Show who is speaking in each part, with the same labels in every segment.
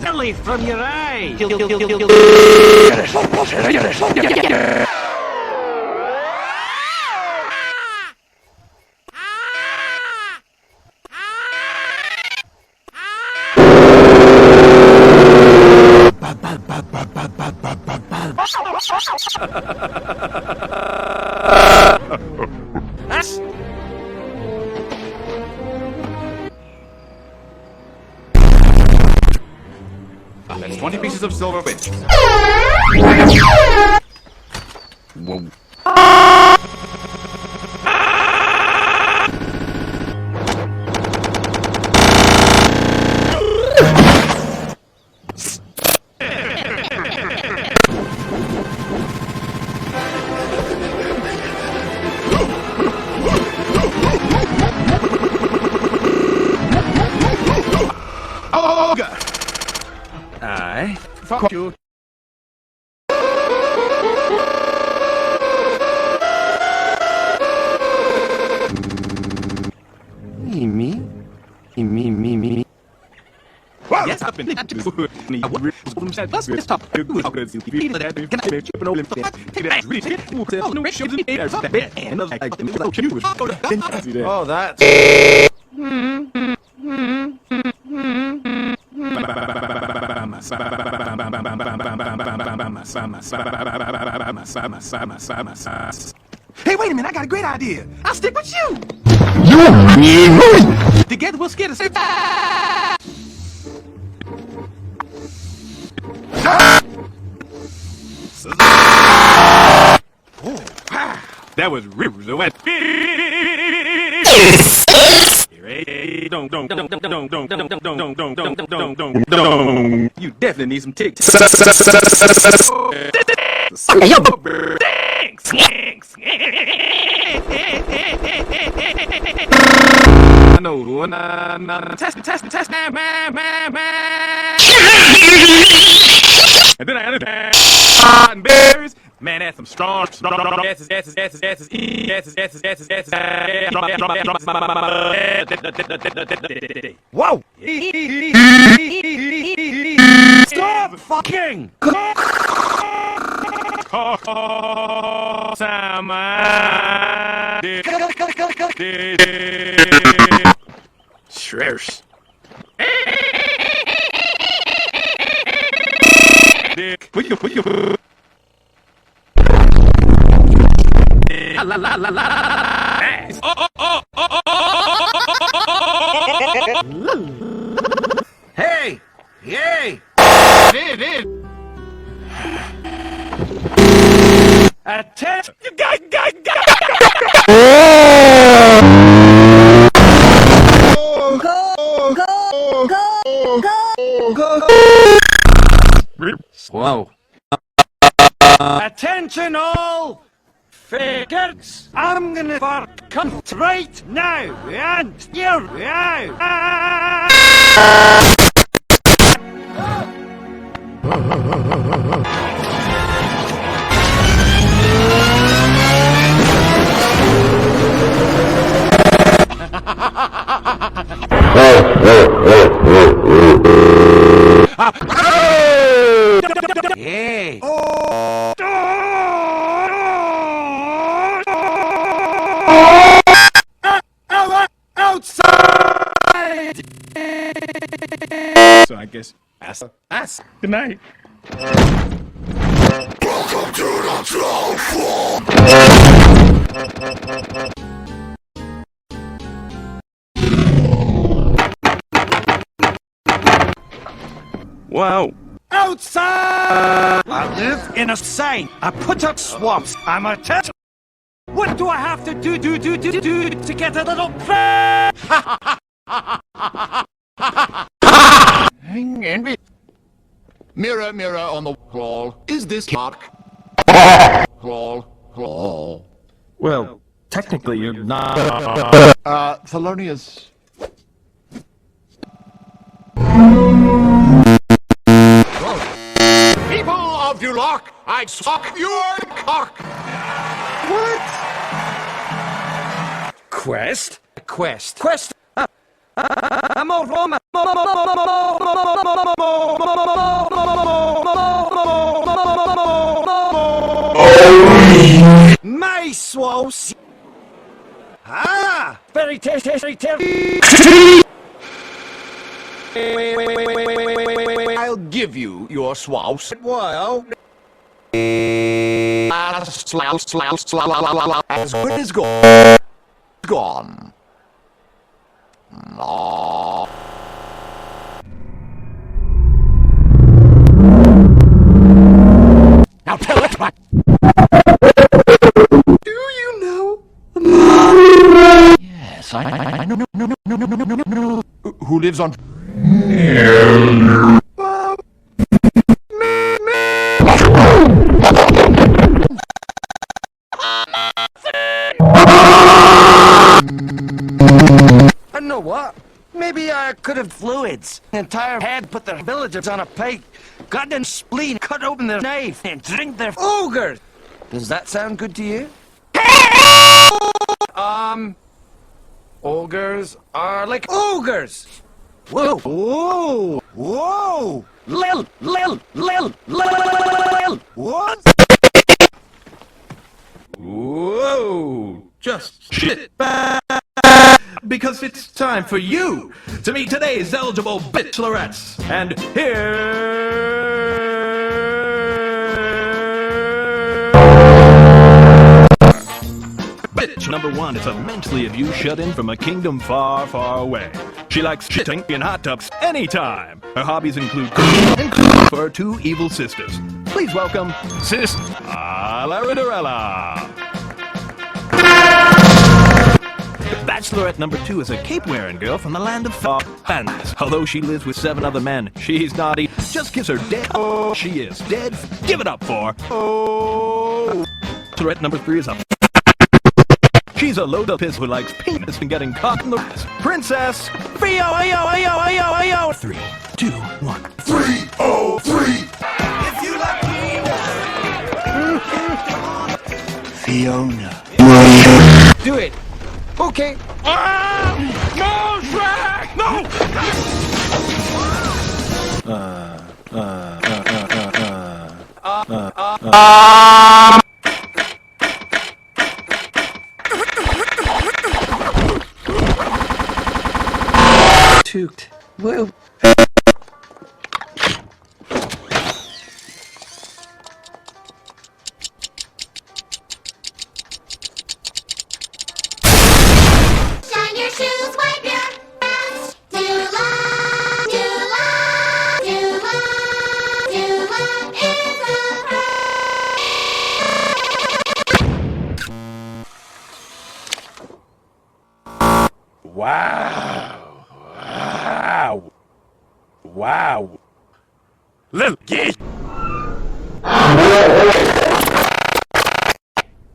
Speaker 1: Early from your eye.
Speaker 2: That's 20 pieces of silver which. Whoa. Oh, God.
Speaker 1: Aye.
Speaker 2: Fuck you.
Speaker 1: Me.
Speaker 2: Yes, I've been let's stop.
Speaker 3: Oh, that's...
Speaker 2: Hey, wait a minute, I got a great idea. I'll stick with you. Together we'll scare the same. That was really wet. You definitely need some ticks. I know. Test, man. And then I added cotton berries. Man, that's some strong asses. Whoa! Stop fucking! Shrers. Dick. La la la la. Hey! Yay! Attention! You got. Whoa. Attention all! Faggots! I'm gonna come right now and here out! Hey! Outside! So I guess ass. Good night. Welcome to the TheRumChum. Wow. Outside! I live in a sign. I put up swamps. I'm a tent. What do I have to do to get a little play? Hang in.
Speaker 3: Mirror on the wall, is this cock? Technically, you're not.
Speaker 4: Thelonious.
Speaker 3: People of Duloc, I suck your cock!
Speaker 2: What? Quest? Quest? I'm all Roma. My Swaws. Ah! Very tasty.
Speaker 3: I'll give you your Swaws.
Speaker 2: Well,
Speaker 3: as good as gone. Gone. No. Now tell it.
Speaker 2: do you know?
Speaker 3: Yes, I know. No. Who lives on?
Speaker 2: I know what? Maybe I could have fluids. The entire head put their villagers on a pike, got them spleen, cut open their knife, and drink their ogres. Does that sound good to you? Ogres are like ogres. Whoa. Lil. What?
Speaker 5: Whoa! Just shit. Because it's time for you to meet today's eligible bachelorettes. And here... Bitch number one is a mentally abused shut-in from a kingdom far, far away. She likes shitting in hot tubs anytime. Her hobbies include cooking and cooking for her two evil sisters. Please welcome Sis Alaridorella. Bachelorette number two is a cape-wearing girl from the land of far bands. Although she lives with 7 other men, she's naughty. Just kiss her dead. Oh, she is dead. Give it up for. Oh. Bachelorette number 3 is a. She's a load of piss who likes penis and getting caught in the ass. Princess. 3-0. 3, 2, 1.
Speaker 3: 303.
Speaker 5: If you like
Speaker 2: Fiona. Do it. Okay.
Speaker 5: No, Shrek! No!
Speaker 2: Toot. Well.
Speaker 6: Shine your shoes, wipe your ass. Do love is a
Speaker 5: Wow. Little gay.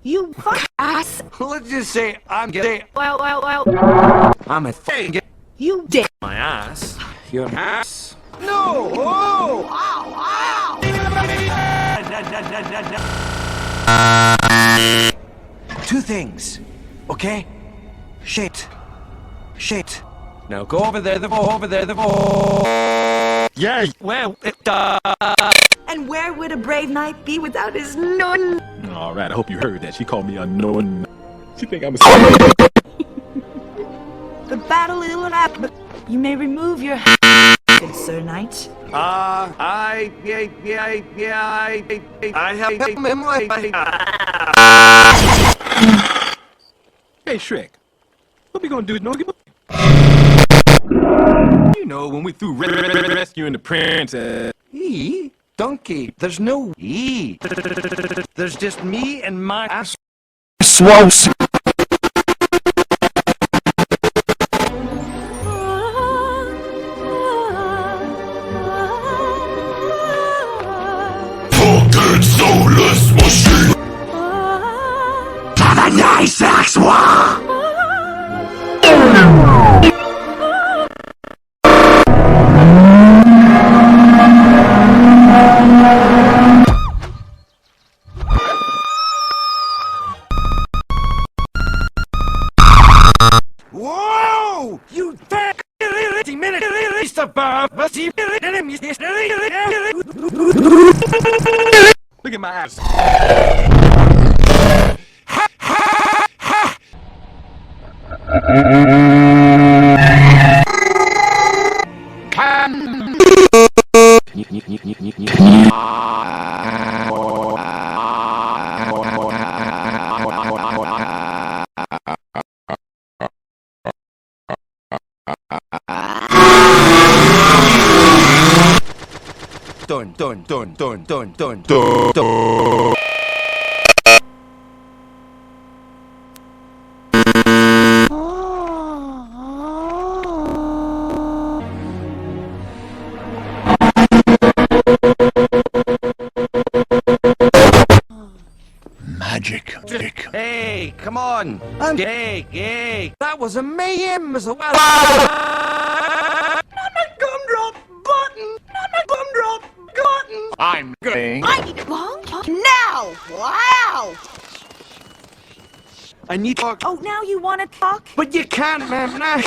Speaker 7: You fuck ass.
Speaker 2: Let's just say I'm gay.
Speaker 7: Well.
Speaker 2: I'm a thing.
Speaker 7: You dick.
Speaker 2: My ass. Your ass. No! Oh! Ow! Two things, okay? Shit. Now go over there, the Yay! Well,
Speaker 7: And where would a brave knight be without his nun?
Speaker 5: Alright, I hope you heard that. She called me unknown. She think I'm a
Speaker 7: The battle will happen. You may remove your good Sir Knight.
Speaker 2: I have him in my...
Speaker 5: Hey, Shrek. What we gonna do? No give up? You know, when we through rescuing the princess.
Speaker 2: E? Donkey. There's no E. There's just me and my ass. Swaws.
Speaker 3: Fucking soulless machine.
Speaker 2: Isaac Swaws! Whoa! You dick!
Speaker 3: Look at my ass.
Speaker 2: Dun.
Speaker 5: Magic.
Speaker 2: Hey, come on! I'm gay! That was amazing as well! Gumdrop button!
Speaker 3: I'm gay.
Speaker 7: I need a long talk now! Wow!
Speaker 2: I need to talk,
Speaker 7: Oh, now you want to talk?
Speaker 2: but you can't, man.